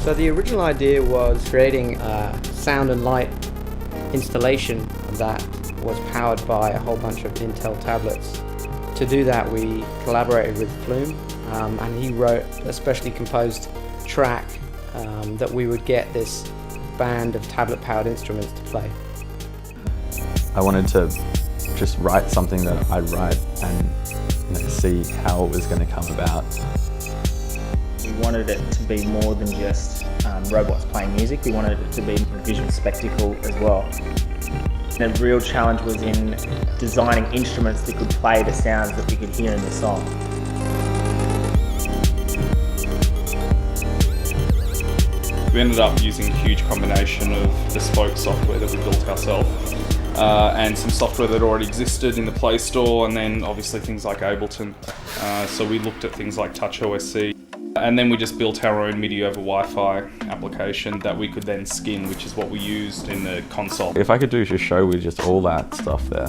So the original idea was creating a sound and light installation that was powered by a whole bunch of Intel tablets. To do that, we collaborated with Flume, and he wrote a specially composed track that we would get this band of tablet-powered instruments to play. I wanted to just write something that I'd write and see how it was going to come about. We wanted it to be more than just robots playing music. We wanted it to be a visual spectacle as well. The real challenge was in designing instruments that could play the sounds that we could hear in the song. We ended up using a huge combination of bespoke software that we built ourselves and some software that already existed in the Play Store, and then obviously things like Ableton. So we looked at things like TouchOSC, and then we just built our own MIDI over Wi-Fi application that we could then skin, which is what we used in the console. If I could do a show with just all that stuff there.